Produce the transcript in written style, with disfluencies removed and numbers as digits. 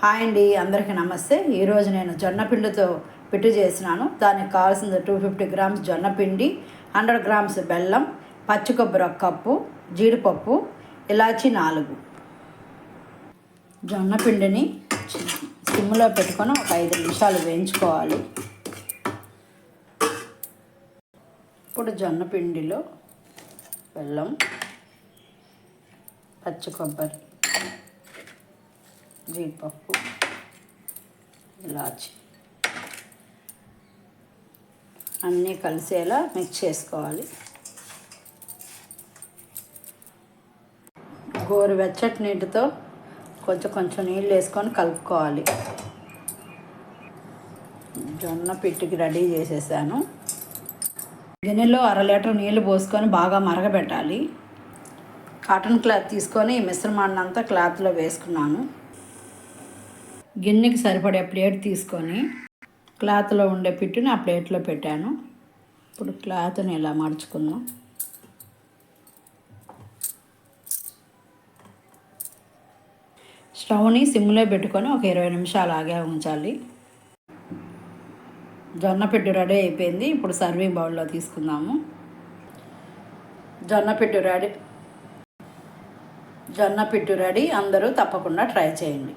Hi అండి, అందరికీ నమస్తే. ఈరోజు నేను జొన్న పిండితో పిట్టు చేసినాను. దానికి కావాల్సింది 250 గ్రామ్స్ జొన్న పిండి, 100 గ్రామ్స్ బెల్లం, పచ్చి కొబ్బరి 1 కప్పు, జీడిపప్పు, ఇలాచి 4. జొన్న పిండిని సిమ్లో పెట్టుకొని ఒక 5 నిమిషాలు వేయించుకోవాలి. ఇప్పుడు జొన్న పిండిలో బెల్లం, పచ్చి కొబ్బరి, జీడిపప్పు, ఇలాచి అన్నీ కలిసేలా మిక్స్ చేసుకోవాలి. గోరువెచ్చటి నీటితో కొంచెం నీళ్ళు వేసుకొని కలుపుకోవాలి. జొన్న పిట్టుకి రెడీ చేసేసాను. గిన్నెలో 1/2 లీటర్ నీళ్ళు పోసుకొని బాగా మరగబెట్టాలి. కాటన్ క్లాత్ తీసుకొని ఈ మిశ్రమాన్ని అంతా క్లాత్లో వేసుకున్నాను. గిన్నెకి సరిపడే ప్లేట్ తీసుకొని క్లాత్లో ఉండే పిట్టుని ఆ ప్లేట్లో పెట్టాను. ఇప్పుడు క్లాత్ని ఇలా మడుచుకుందాం. స్టవ్ని సిమ్లో పెట్టుకొని ఒక 20 నిమిషాలు ఆగే ఉంచాలి. జొన్న పిట్టు రెడీ అయిపోయింది. ఇప్పుడు సర్వింగ్ బౌల్లో తీసుకుందాము. జొన్న పిట్టు రెడీ. అందరూ తప్పకుండా ట్రై చేయండి.